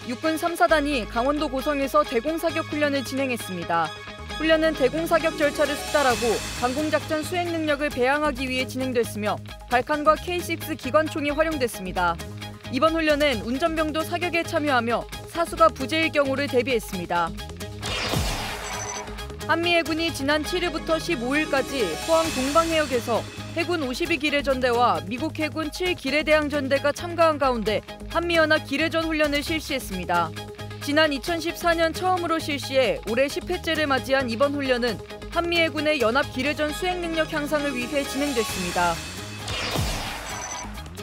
육군 3사단이 강원도 고성에서 대공사격 훈련을 진행했습니다. 훈련은 대공사격 절차를 숙달하고 방공작전 수행 능력을 배양하기 위해 진행됐으며 발칸과 K6 기관총이 활용됐습니다. 이번 훈련은 운전병도 사격에 참여하며 사수가 부재일 경우를 대비했습니다. 한미해군이 지난 7일부터 15일까지 포항 동방해역에서 해군 52기뢰전대와 미국 해군 7기뢰대항전대가 참가한 가운데 한미연합 기뢰전 훈련을 실시했습니다. 지난 2014년 처음으로 실시해 올해 10회째를 맞이한 이번 훈련은 한미해군의 연합 기뢰전 수행 능력 향상을 위해 진행됐습니다.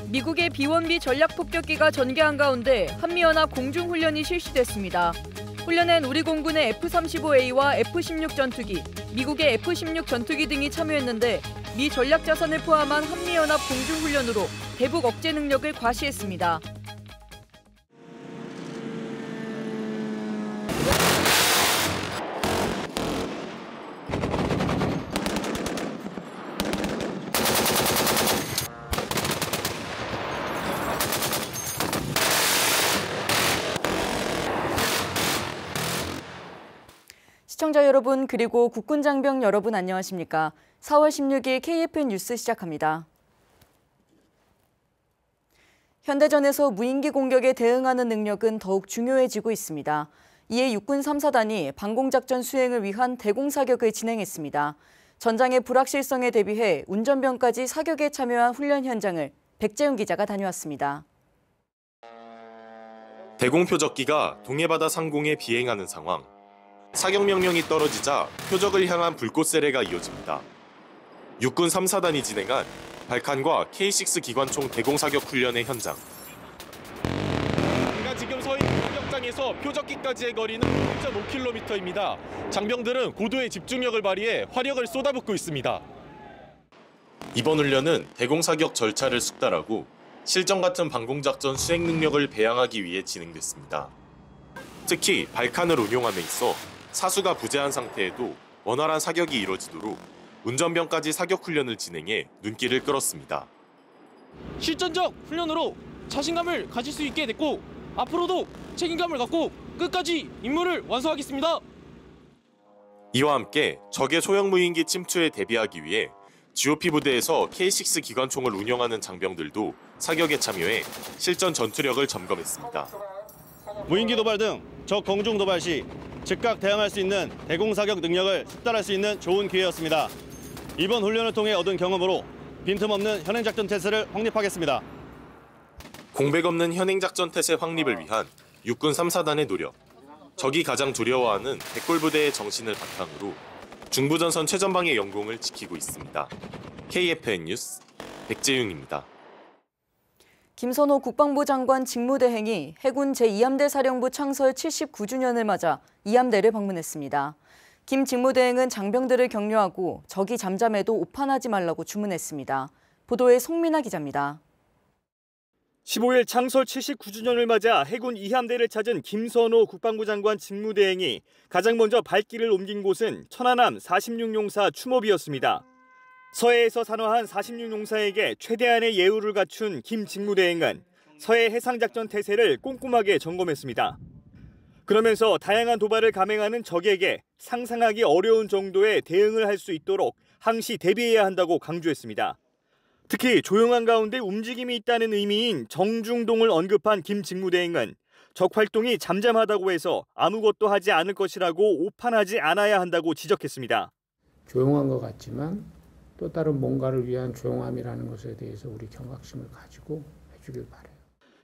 미국의 B-1B 전략폭격기가 전개한 가운데 한미연합 공중훈련이 실시됐습니다. 훈련엔 우리 공군의 F-35A와 F-16 전투기, 미국의 F-16 전투기 등이 참여했는데 미 전략자산을 포함한 한미연합 공중훈련으로 대북 억제 능력을 과시했습니다. 시청자 여러분 그리고 국군 장병 여러분 안녕하십니까? 4월 16일 KFN 뉴스 시작합니다. 현대전에서 무인기 공격에 대응하는 능력은 더욱 중요해지고 있습니다. 이에 육군 3사단이 방공작전 수행을 위한 대공사격을 진행했습니다. 전장의 불확실성에 대비해 운전병까지 사격에 참여한 훈련 현장을 백재훈 기자가 다녀왔습니다. 대공표적기가 동해바다 상공에 비행하는 상황. 사격 명령이 떨어지자 표적을 향한 불꽃 세례가 이어집니다. 육군 3사단이 진행한 발칸과 K6 기관총 대공사격 훈련의 현장. 제가 지금 서 있는 사격장에서 표적기까지의 거리는 1.5km입니다. 장병들은 고도의 집중력을 발휘해 화력을 쏟아붓고 있습니다. 이번 훈련은 대공사격 절차를 숙달하고 실전 같은 방공작전 수행 능력을 배양하기 위해 진행됐습니다. 특히 발칸을 운용함에 있어 사수가 부재한 상태에도 원활한 사격이 이뤄지도록 운전병까지 사격 훈련을 진행해 눈길을 끌었습니다. 실전적 훈련으로 자신감을 가질 수 있게 됐고 앞으로도 책임감을 갖고 끝까지 임무를 완수하겠습니다. 이와 함께 적의 소형 무인기 침투에 대비하기 위해 GOP 부대에서 K6 기관총을 운영하는 장병들도 사격에 참여해 실전 전투력을 점검했습니다. 무인기 도발 등 적 공중 도발 시 즉각 대응할 수 있는 대공사격 능력을 숙달할 수 있는 좋은 기회였습니다. 이번 훈련을 통해 얻은 경험으로 빈틈없는 현행작전 태세를 확립하겠습니다. 공백 없는 현행작전 태세 확립을 위한 육군 3사단의 노력. 적이 가장 두려워하는 백골부대의 정신을 바탕으로 중부전선 최전방의 영공을 지키고 있습니다. KFN 뉴스 백재윤입니다. 김선호 국방부 장관 직무대행이 해군 제2함대 사령부 창설 79주년을 맞아 이 함대를 방문했습니다. 김 직무대행은 장병들을 격려하고 적이 잠잠해도 오판하지 말라고 주문했습니다. 보도에 송민아 기자입니다. 15일 창설 79주년을 맞아 해군 2함대를 찾은 김선호 국방부 장관 직무대행이 가장 먼저 발길을 옮긴 곳은 천안함 46용사 추모비였습니다. 서해에서 산화한 46용사에게 최대한의 예우를 갖춘 김 직무대행은 서해 해상작전 태세를 꼼꼼하게 점검했습니다. 그러면서 다양한 도발을 감행하는 적에게 상상하기 어려운 정도의 대응을 할 수 있도록 항시 대비해야 한다고 강조했습니다. 특히 조용한 가운데 움직임이 있다는 의미인 정중동을 언급한 김 직무대행은 적 활동이 잠잠하다고 해서 아무것도 하지 않을 것이라고 오판하지 않아야 한다고 지적했습니다. 조용한 것 같지만 또 다른 뭔가를 위한 조용함이라는 것에 대해서 우리 경각심을 가지고 해주길 바라요.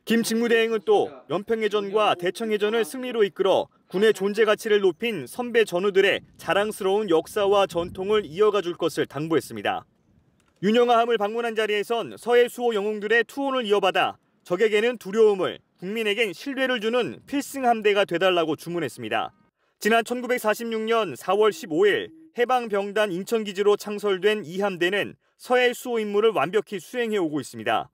김 직무대행은 또 연평해전과 대청해전을 승리로 이끌어 군의 존재 가치를 높인 선배 전우들의 자랑스러운 역사와 전통을 이어가 줄 것을 당부했습니다. 윤영하함을 방문한 자리에선 서해 수호 영웅들의 투혼을 이어받아 적에게는 두려움을, 국민에겐 신뢰를 주는 필승 함대가 되달라고 주문했습니다. 지난 1946년 4월 15일 해방병단 인천기지로 창설된 이 함대는 서해 수호 임무를 완벽히 수행해오고 있습니다.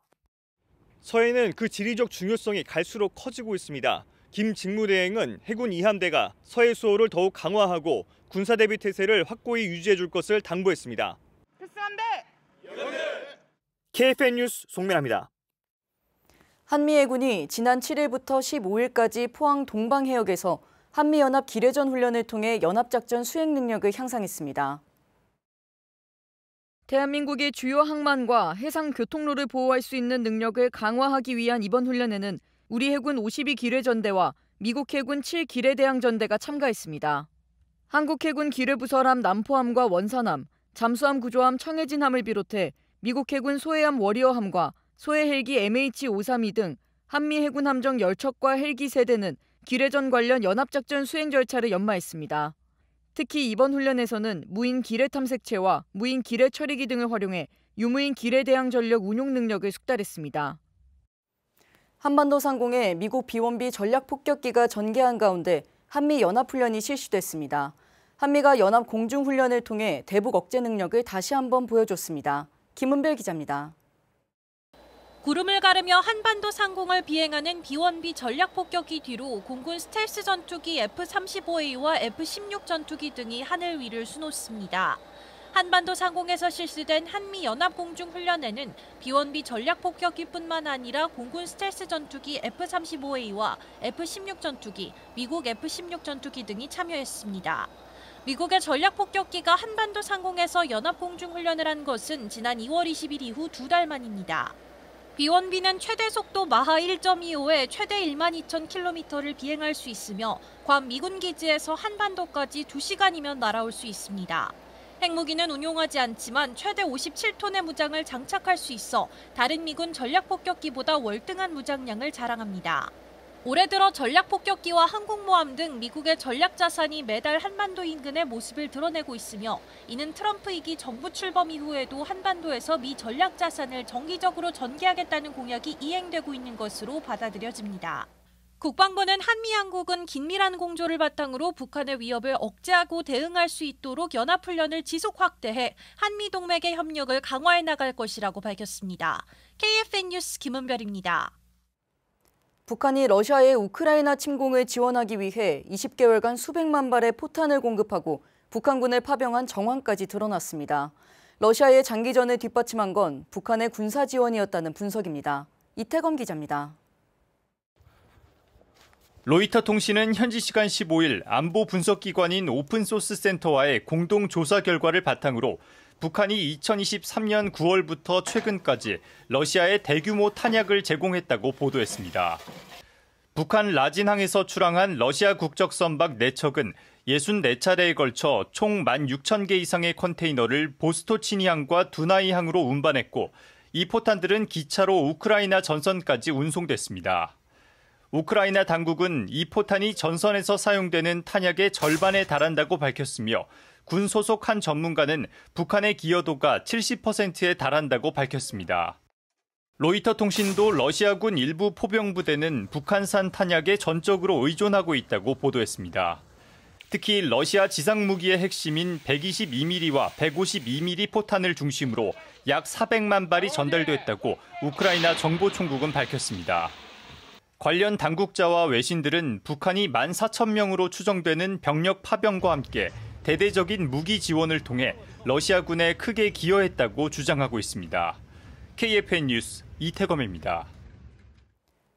서해는 그 지리적 중요성이 갈수록 커지고 있습니다. 김 직무대행은 해군 2함대가 서해 수호를 더욱 강화하고 군사대비 태세를 확고히 유지해줄 것을 당부했습니다. 필승함대! KFN 뉴스 송민아입니다. 한미해군이 지난 7일부터 15일까지 포항 동방해역에서 한미연합 기뢰전 훈련을 통해 연합작전 수행 능력을 향상했습니다. 대한민국의 주요 항만과 해상 교통로를 보호할 수 있는 능력을 강화하기 위한 이번 훈련에는 우리 해군 52기뢰전대와 미국 해군 7기뢰대항전대가 참가했습니다. 한국 해군 기뢰부설함 남포함과 원산함, 잠수함 구조함 청해진함을 비롯해 미국 해군 소해함 워리어함과 소해 헬기 MH-532 등 한미 해군 함정 10척과 헬기 3대는 기뢰전 관련 연합작전 수행 절차를 연마했습니다. 특히 이번 훈련에서는 무인 기뢰 탐색체와 무인 기뢰 처리기 등을 활용해 유무인 기뢰 대항 전력 운용 능력을 숙달했습니다. 한반도 상공에 미국 B-1B 전략 폭격기가 전개한 가운데 한미 연합훈련이 실시됐습니다. 한미가 연합 공중훈련을 통해 대북 억제 능력을 다시 한번 보여줬습니다. 김은별 기자입니다. 구름을 가르며 한반도 상공을 비행하는 B-1B 전략폭격기 뒤로 공군 스텔스 전투기 F-35A와 F-16 전투기 등이 하늘 위를 수놓습니다. 한반도 상공에서 실시된 한미 연합 공중훈련에는 B-1B 전략폭격기뿐만 아니라 공군 스텔스 전투기 F-35A와 F-16 전투기, 미국 F-16 전투기 등이 참여했습니다. 미국의 전략폭격기가 한반도 상공에서 연합 공중훈련을 한 것은 지난 2월 20일 이후 2달 만입니다. B-1B는 최대 속도 마하 1.25에 최대 12,000km를 비행할 수 있으며 괌 미군 기지에서 한반도까지 2시간이면 날아올 수 있습니다. 핵무기는 운용하지 않지만 최대 57톤의 무장을 장착할 수 있어 다른 미군 전략폭격기보다 월등한 무장량을 자랑합니다. 올해 들어 전략폭격기와 항공모함 등 미국의 전략자산이 매달 한반도 인근의 모습을 드러내고 있으며 이는 트럼프 2기 정부 출범 이후에도 한반도에서 미 전략자산을 정기적으로 전개하겠다는 공약이 이행되고 있는 것으로 받아들여집니다. 국방부는 한미양국은 긴밀한 공조를 바탕으로 북한의 위협을 억제하고 대응할 수 있도록 연합훈련을 지속 확대해 한미동맹의 협력을 강화해 나갈 것이라고 밝혔습니다. KFN 뉴스 김은별입니다. 북한이 러시아의 우크라이나 침공을 지원하기 위해 20개월간 수백만 발의 포탄을 공급하고 북한군을 파병한 정황까지 드러났습니다. 러시아의 장기전을 뒷받침한 건 북한의 군사 지원이었다는 분석입니다. 이태검 기자입니다. 로이터 통신은 현지 시간 15일 안보 분석기관인 오픈소스 센터와의 공동 조사 결과를 바탕으로 북한이 2023년 9월부터 최근까지 러시아에 대규모 탄약을 제공했다고 보도했습니다. 북한 라진항에서 출항한 러시아 국적 선박 4척은 64차례에 걸쳐 총 16,000개 이상의 컨테이너를 보스토치니항과 두나이항으로 운반했고 이 포탄들은 기차로 우크라이나 전선까지 운송됐습니다. 우크라이나 당국은 이 포탄이 전선에서 사용되는 탄약의 절반에 달한다고 밝혔으며 군 소속 한 전문가는 북한의 기여도가 70%에 달한다고 밝혔습니다. 로이터 통신도 러시아군 일부 포병부대는 북한산 탄약에 전적으로 의존하고 있다고 보도했습니다. 특히 러시아 지상무기의 핵심인 122mm와 152mm 포탄을 중심으로 약 400만 발이 전달됐다고 우크라이나 정보총국은 밝혔습니다. 관련 당국자와 외신들은 북한이 14,000명으로 추정되는 병력 파병과 함께 대대적인 무기 지원을 통해 러시아군에 크게 기여했다고 주장하고 있습니다. KFN 뉴스 이태검입니다.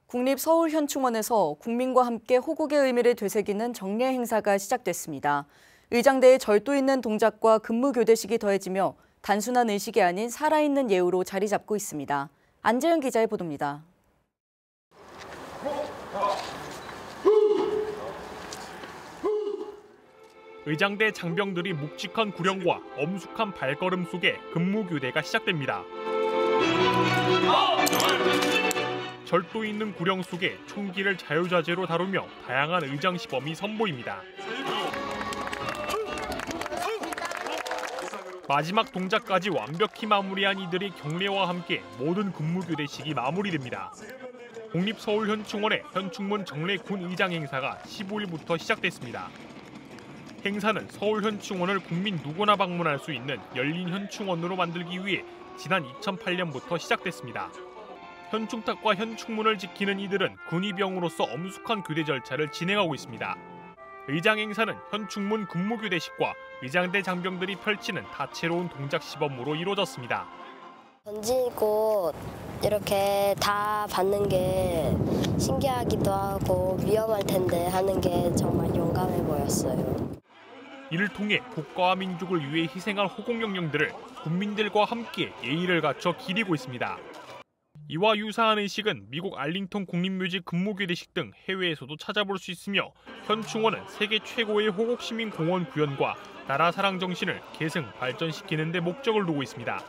국립서울현충원에서 국민과 함께 호국의 의미를 되새기는 정례 행사가 시작됐습니다. 의장대의 절도 있는 동작과 근무 교대식이 더해지며 단순한 의식이 아닌 살아있는 예우로 자리 잡고 있습니다. 안재현 기자의 보도입니다. 의장대 장병들이 묵직한 구령과 엄숙한 발걸음 속에 근무교대가 시작됩니다. 절도 있는 구령 속에 총기를 자유자재로 다루며 다양한 의장 시범이 선보입니다. 마지막 동작까지 완벽히 마무리한 이들의 경례와 함께 모든 근무교대식이 마무리됩니다. 국립서울현충원의 현충문 정례 군 의장 행사가 15일부터 시작됐습니다. 행사는 서울현충원을 국민 누구나 방문할 수 있는 열린 현충원으로 만들기 위해 지난 2008년부터 시작됐습니다. 현충탑과 현충문을 지키는 이들은 군의병으로서 엄숙한 교대 절차를 진행하고 있습니다. 의장 행사는 현충문 근무교대식과 의장대 장병들이 펼치는 다채로운 동작 시범으로 이루어졌습니다. 던지고 이렇게 다 받는 게 신기하기도 하고 위험할 텐데 하는 게 정말 용감해 보였어요. 이를 통해 국가와 민족을 위해 희생할 호국 영령들을 국민들과 함께 예의를 갖춰 기리고 있습니다. 이와 유사한 의식은 미국 알링턴 국립묘지 근무교대식 등 해외에서도 찾아볼 수 있으며 현 충원은 세계 최고의 호국 시민 공원 구현과 나라 사랑 정신을 계승 발전시키는 데 목적을 두고 있습니다.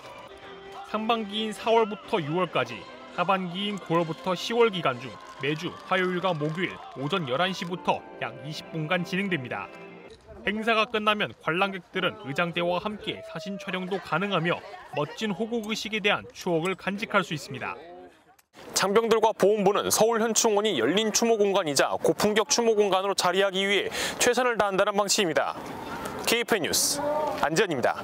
상반기인 4월부터 6월까지, 하반기인 9월부터 10월 기간 중 매주 화요일과 목요일 오전 11시부터 약 20분간 진행됩니다. 행사가 끝나면 관람객들은 의장대와 함께 사진 촬영도 가능하며 멋진 호국 의식에 대한 추억을 간직할 수 있습니다. 장병들과 보훈부는 서울 현충원이 열린 추모 공간이자 고품격 추모 공간으로 자리하기 위해 최선을 다한다는 방침입니다. KFN 뉴스 안지현입니다.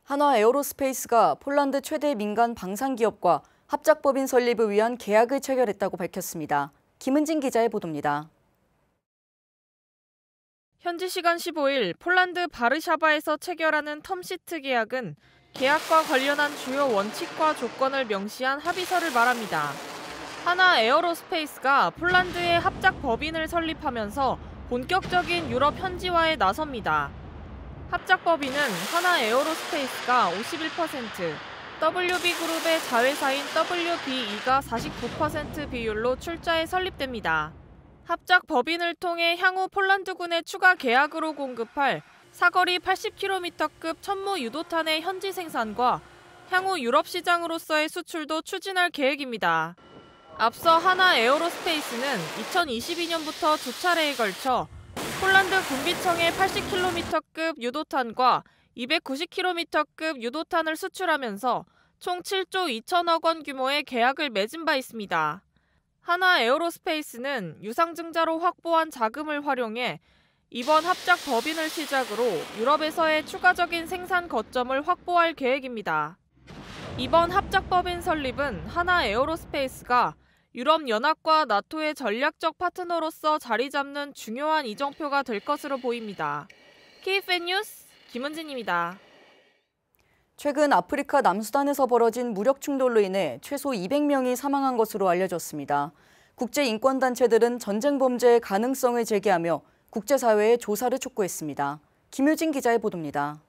한화 에어로스페이스가 폴란드 최대 민간 방산 기업과 합작법인 설립을 위한 계약을 체결했다고 밝혔습니다. 김은진 기자의 보도입니다. 현지 시간 15일 폴란드 바르샤바에서 체결하는 텀시트 계약은 계약과 관련한 주요 원칙과 조건을 명시한 합의서를 말합니다. 한화 에어로스페이스가 폴란드의 합작 법인을 설립하면서 본격적인 유럽 현지화에 나섭니다. 합작 법인은 한화 에어로스페이스가 51%, WB그룹의 자회사인 WBE가 49% 비율로 출자해 설립됩니다. 합작 법인을 통해 향후 폴란드군의 추가 계약으로 공급할 사거리 80km급 천무 유도탄의 현지 생산과 향후 유럽 시장으로서의 수출도 추진할 계획입니다. 앞서 한화 에어로스페이스는 2022년부터 두 차례에 걸쳐 폴란드 군비청에 80km급 유도탄과 290km급 유도탄을 수출하면서 총 7조 2천억 원 규모의 계약을 맺은 바 있습니다. 한화 에어로스페이스는 유상증자로 확보한 자금을 활용해 이번 합작 법인을 시작으로 유럽에서의 추가적인 생산 거점을 확보할 계획입니다. 이번 합작 법인 설립은 한화 에어로스페이스가 유럽연합과 나토의 전략적 파트너로서 자리 잡는 중요한 이정표가 될 것으로 보입니다. KFN 뉴스 김은진입니다. 최근 아프리카 남수단에서 벌어진 무력 충돌로 인해 최소 200명이 사망한 것으로 알려졌습니다. 국제인권단체들은 전쟁 범죄의 가능성을 제기하며 국제사회의 조사를 촉구했습니다. 김효진 기자의 보도입니다.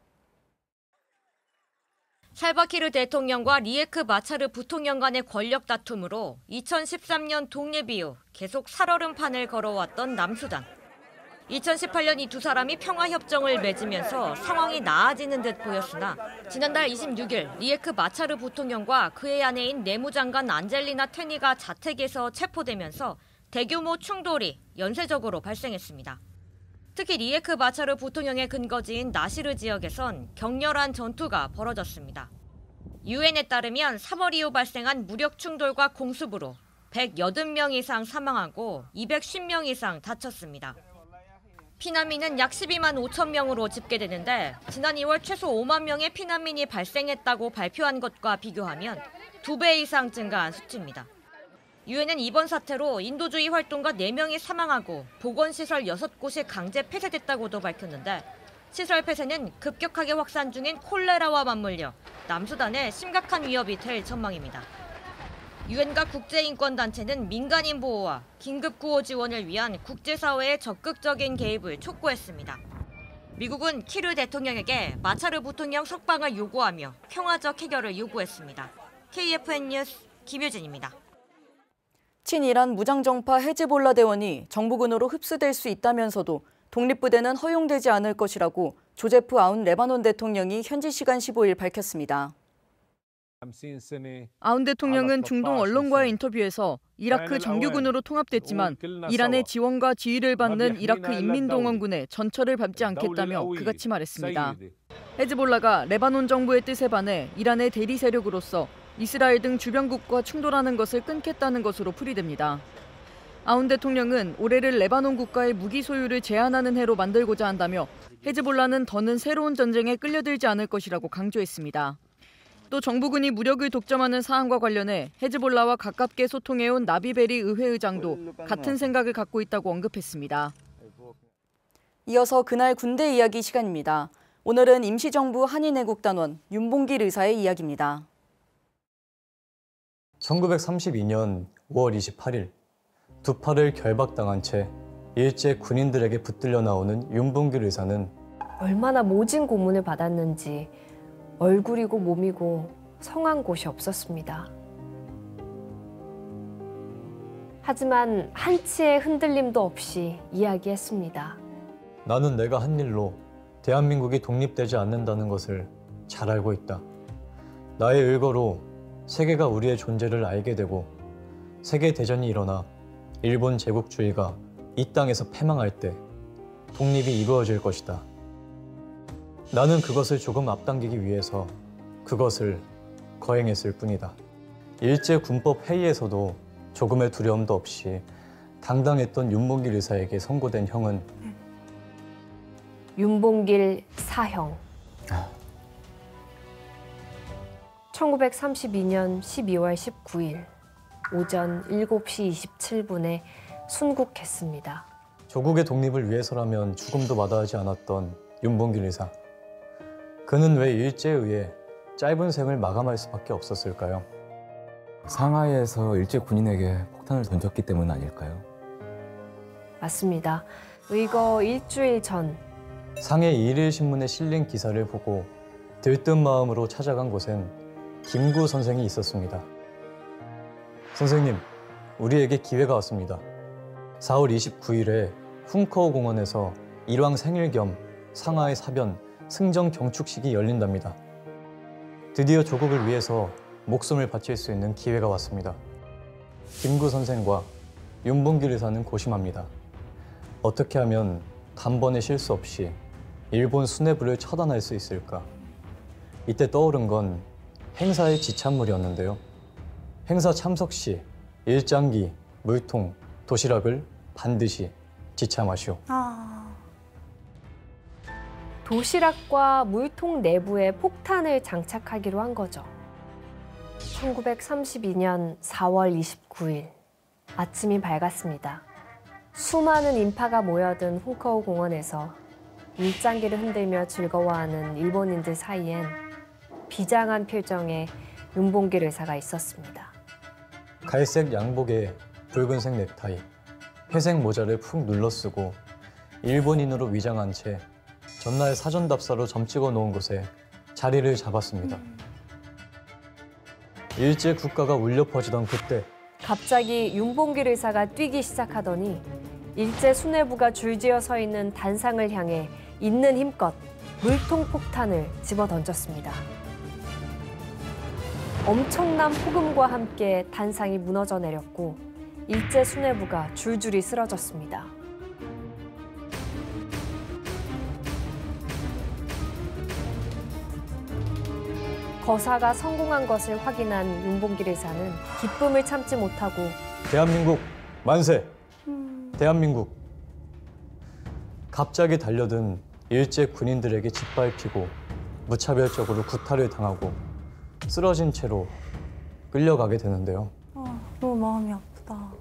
살바키르 대통령과 리에크 마차르 부통령 간의 권력 다툼으로 2013년 독립 이후 계속 살얼음판을 걸어왔던 남수단. 2018년 이 두 사람이 평화협정을 맺으면서 상황이 나아지는 듯 보였으나 지난달 26일 리에크 마차르 부통령과 그의 아내인 내무장관 안젤리나 테니가 자택에서 체포되면서 대규모 충돌이 연쇄적으로 발생했습니다. 특히 리에크 마차르 부통령의 근거지인 나시르 지역에선 격렬한 전투가 벌어졌습니다. 유엔에 따르면 3월 이후 발생한 무력 충돌과 공습으로 180명 이상 사망하고 210명 이상 다쳤습니다. 피난민은 약 12만 5천 명으로 집계되는데 지난 2월 최소 5만 명의 피난민이 발생했다고 발표한 것과 비교하면 2배 이상 증가한 수치입니다. 유엔은 이번 사태로 인도주의 활동가 4명이 사망하고 보건시설 6곳이 강제 폐쇄됐다고도 밝혔는데 시설 폐쇄는 급격하게 확산 중인 콜레라와 맞물려 남수단에 심각한 위협이 될 전망입니다. 유엔과 국제인권단체는 민간인 보호와 긴급 구호 지원을 위한 국제사회의 적극적인 개입을 촉구했습니다. 미국은 키르 대통령에게 마차르 부통령 석방을 요구하며 평화적 해결을 요구했습니다. KFN 뉴스 김효진입니다. 친이란 무장정파 헤즈볼라 대원이 정부군으로 흡수될 수 있다면서도 독립부대는 허용되지 않을 것이라고 조제프 아운 레바논 대통령이 현지 시간 15일 밝혔습니다. 아운 대통령은 중동 언론과의 인터뷰에서 이라크 정규군으로 통합됐지만 이란의 지원과 지휘를 받는 이라크 인민동원군의 전철을 밟지 않겠다며 그같이 말했습니다. 헤즈볼라가 레바논 정부의 뜻에 반해 이란의 대리 세력으로서 이스라엘 등 주변국과 충돌하는 것을 끊겠다는 것으로 풀이됩니다. 아운 대통령은 올해를 레바논 국가의 무기 소유를 제한하는 해로 만들고자 한다며 헤즈볼라는 더는 새로운 전쟁에 끌려들지 않을 것이라고 강조했습니다. 또 정부군이 무력을 독점하는 사안과 관련해 헤즈볼라와 가깝게 소통해온 나비베리 의회의장도 같은 생각을 갖고 있다고 언급했습니다. 이어서 그날 군대 이야기 시간입니다. 오늘은 임시정부 한인애국단원 윤봉길 의사의 이야기입니다. 1932년 5월 28일 두 팔을 결박당한 채 일제 군인들에게 붙들려 나오는 윤봉길 의사는 얼마나 모진 고문을 받았는지 얼굴이고 몸이고 성한 곳이 없었습니다. 하지만 한치의 흔들림도 없이 이야기했습니다. 나는 내가 한 일로 대한민국이 독립되지 않는다는 것을 잘 알고 있다. 나의 일거로 세계가 우리의 존재를 알게 되고 세계대전이 일어나 일본 제국주의가 이 땅에서 패망할 때 독립이 이루어질 것이다. 나는 그것을 조금 앞당기기 위해서 그것을 거행했을 뿐이다. 일제군법 회의에서도 조금의 두려움도 없이 당당했던 윤봉길 의사에게 선고된 형은 윤봉길 사형. 1932년 12월 19일 오전 7시 27분에 순국했습니다. 조국의 독립을 위해서라면 죽음도 마다하지 않았던 윤봉길 의사. 그는 왜 일제에 의해 짧은 생을 마감할 수밖에 없었을까요? 상하이에서 일제 군인에게 폭탄을 던졌기 때문 아닐까요? 맞습니다. 의거 일주일 전 상해 일일신문에 실린 기사를 보고 들뜬 마음으로 찾아간 곳엔 김구 선생이 있었습니다. 선생님, 우리에게 기회가 왔습니다. 4월 29일에 훈커우 공원에서 일왕 생일 겸 상하이 사변 승정 경축식이 열린답니다. 드디어 조국을 위해서 목숨을 바칠 수 있는 기회가 왔습니다. 김구 선생과 윤봉길 의사는 고심합니다. 어떻게 하면 단번에 실수 없이 일본 수뇌부를 처단할 수 있을까? 이때 떠오른 건 행사의 지참물이었는데요. 행사 참석 시 일장기, 물통, 도시락을 반드시 지참하시오. 도시락과 물통 내부에 폭탄을 장착하기로 한 거죠. 1932년 4월 29일 아침이 밝았습니다. 수많은 인파가 모여든 훈커우 공원에서 일장기를 흔들며 즐거워하는 일본인들 사이엔 비장한 표정의 윤봉길 의사가 있었습니다. 갈색 양복에 붉은색 넥타이, 회색 모자를 푹 눌러쓰고 일본인으로 위장한 채 전날 사전 답사로 점 찍어 놓은 곳에 자리를 잡았습니다. 일제 국가가 울려 퍼지던 그때 갑자기 윤봉길 의사가 뛰기 시작하더니 일제 수뇌부가 줄지어 서 있는 단상을 향해 있는 힘껏 물통 폭탄을 집어 던졌습니다. 엄청난 폭음과 함께 단상이 무너져 내렸고 일제 수뇌부가 줄줄이 쓰러졌습니다. 거사가 성공한 것을 확인한 윤봉길 의사는 기쁨을 참지 못하고 대한민국 만세! 대한민국! 갑자기 달려든 일제 군인들에게 짓밟히고 무차별적으로 구타를 당하고 쓰러진 채로 끌려가게 되는데요. 너무 마음이 아프다.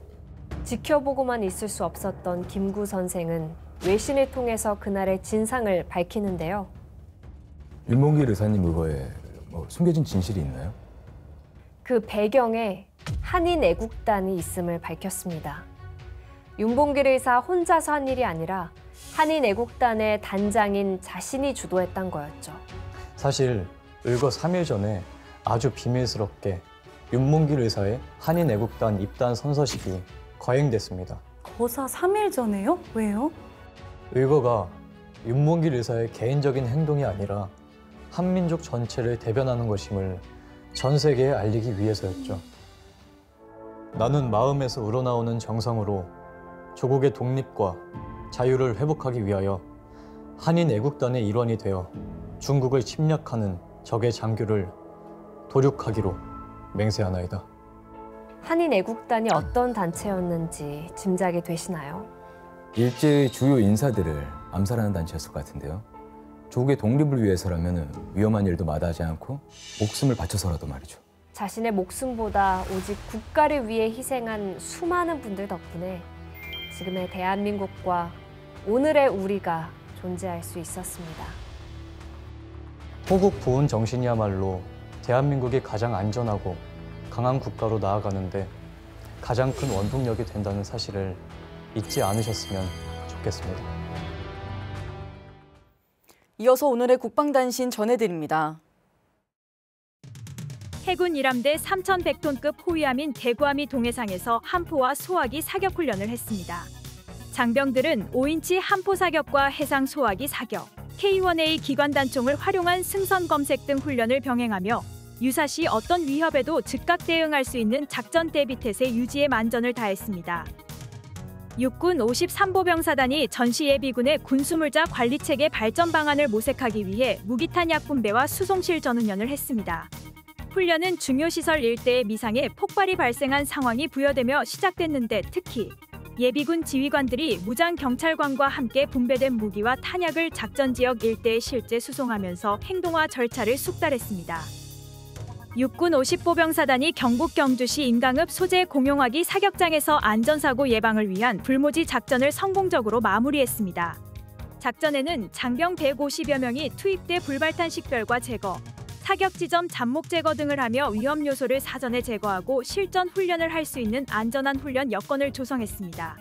지켜보고만 있을 수 없었던 김구 선생은 외신을 통해서 그날의 진상을 밝히는데요. 윤봉길 의사님 의거에 숨겨진 진실이 있나요? 그 배경에 한인 애국단이 있음을 밝혔습니다. 윤봉길 의사 혼자서 한 일이 아니라 한인 애국단의 단장인 자신이 주도했던 거였죠. 사실 의거 3일 전에 아주 비밀스럽게 윤봉길 의사의 한인 애국단 입단 선서식이 거행됐습니다. 거사 3일 전에요? 왜요? 의거가 윤봉길 의사의 개인적인 행동이 아니라 한민족 전체를 대변하는 것임을 전 세계에 알리기 위해서였죠. 나는 마음에서 우러나오는 정성으로 조국의 독립과 자유를 회복하기 위하여 한인 애국단의 일원이 되어 중국을 침략하는 적의 장교를 도륙하기로 맹세하나이다. 한인 애국단이 어떤 단체였는지 짐작이 되시나요? 일제의 주요 인사들을 암살하는 단체였을 것 같은데요. 조국의 독립을 위해서라면 위험한 일도 마다하지 않고 목숨을 바쳐서라도 말이죠. 자신의 목숨보다 오직 국가를 위해 희생한 수많은 분들 덕분에 지금의 대한민국과 오늘의 우리가 존재할 수 있었습니다. 호국 보훈 정신이야말로 대한민국이 가장 안전하고 강한 국가로 나아가는데 가장 큰 원동력이 된다는 사실을 잊지 않으셨으면 좋겠습니다. 이어서 오늘의 국방단신 전해드립니다. 해군 일함대 3,100톤급 호위함인 대구함이 동해상에서 함포와 소화기 사격 훈련을 했습니다. 장병들은 5인치 함포 사격과 해상 소화기 사격, K1A 기관 단총을 활용한 승선 검색 등 훈련을 병행하며 유사시 어떤 위협에도 즉각 대응할 수 있는 작전 대비 태세 유지에 만전을 다했습니다. 육군 53보병사단이 전시 예비군의 군수물자 관리체계 발전 방안을 모색하기 위해 무기탄 약 분배와 수송실 전훈련을 했습니다. 훈련은 중요시설 일대의 미상에 폭발이 발생한 상황이 부여되며 시작됐는데 특히 예비군 지휘관들이 무장경찰관과 함께 분배된 무기와 탄약을 작전지역 일대에 실제 수송하면서 행동화 절차를 숙달했습니다. 육군 50보병사단이 경북 경주시 임강읍 소재 공용화기 사격장에서 안전사고 예방을 위한 불모지 작전을 성공적으로 마무리했습니다. 작전에는 장병 150여 명이 투입돼 불발탄 식별과 제거, 사격 지점 잠목 제거 등을 하며 위험 요소를 사전에 제거하고 실전 훈련을 할 수 있는 안전한 훈련 여건을 조성했습니다.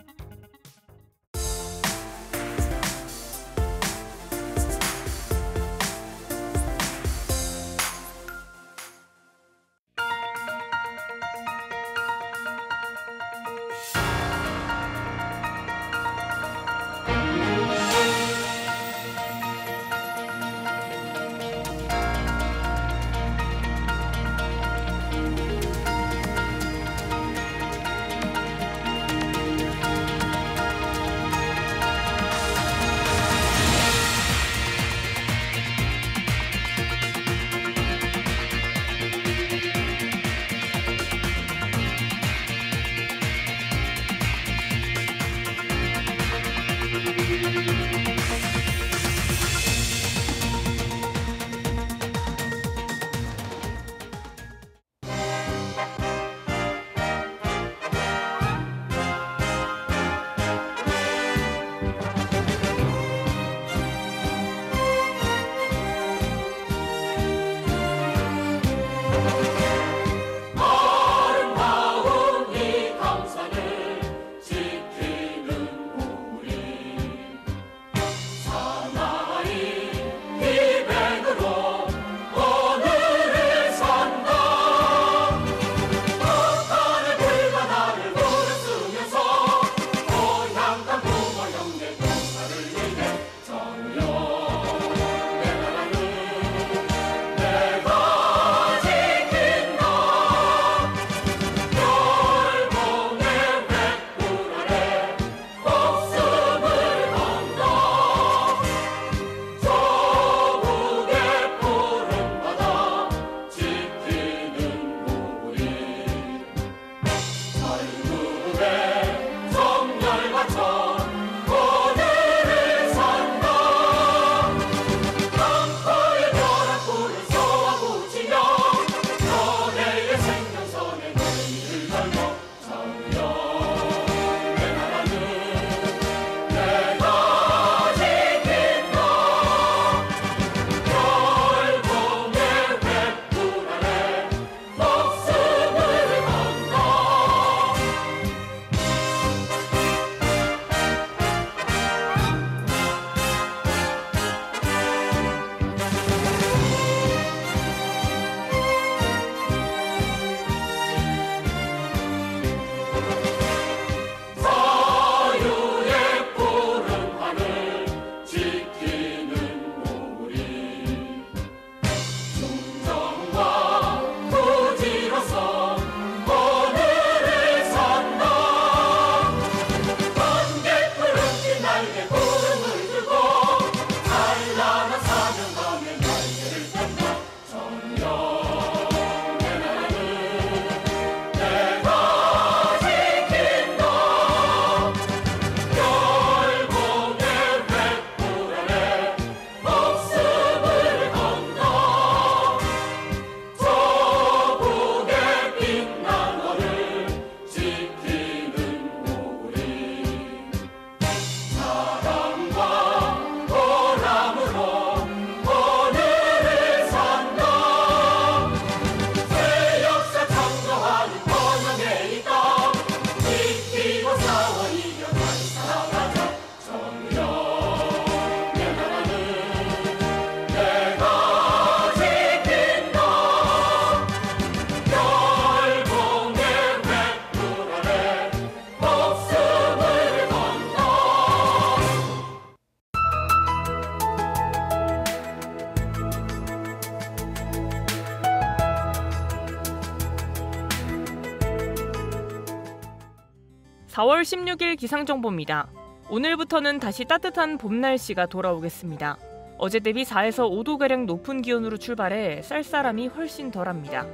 4월 16일 기상정보입니다. 오늘부터는 다시 따뜻한 봄 날씨가 돌아오겠습니다. 어제 대비 4에서 5도가량 높은 기온으로 출발해 쌀쌀함이 훨씬 덜합니다.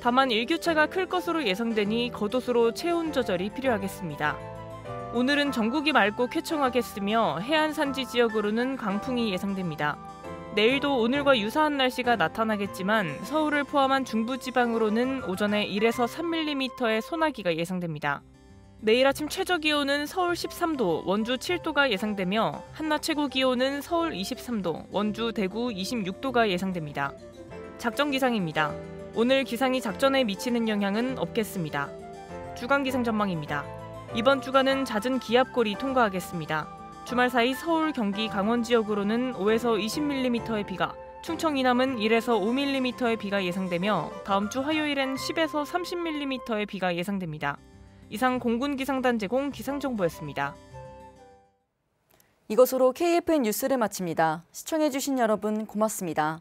다만 일교차가 클 것으로 예상되니 겉옷으로 체온 조절이 필요하겠습니다. 오늘은 전국이 맑고 쾌청하겠으며 해안 산지 지역으로는 강풍이 예상됩니다. 내일도 오늘과 유사한 날씨가 나타나겠지만 서울을 포함한 중부지방으로는 오전에 1에서 3mm의 소나기가 예상됩니다. 내일 아침 최저기온은 서울 13도, 원주 7도가 예상되며 한낮 최고기온은 서울 23도, 원주, 대구 26도가 예상됩니다. 작전 기상입니다. 오늘 기상이 작전에 미치는 영향은 없겠습니다. 주간 기상 전망입니다. 이번 주간은 잦은 기압골이 통과하겠습니다. 주말 사이 서울, 경기, 강원 지역으로는 5에서 20mm의 비가, 충청 이남은 1에서 5mm의 비가 예상되며 다음 주 화요일엔 10에서 30mm의 비가 예상됩니다. 이상 공군기상단 제공 기상정보였습니다. 이것으로 KFN 뉴스를 마칩니다. 시청해주신 여러분 고맙습니다.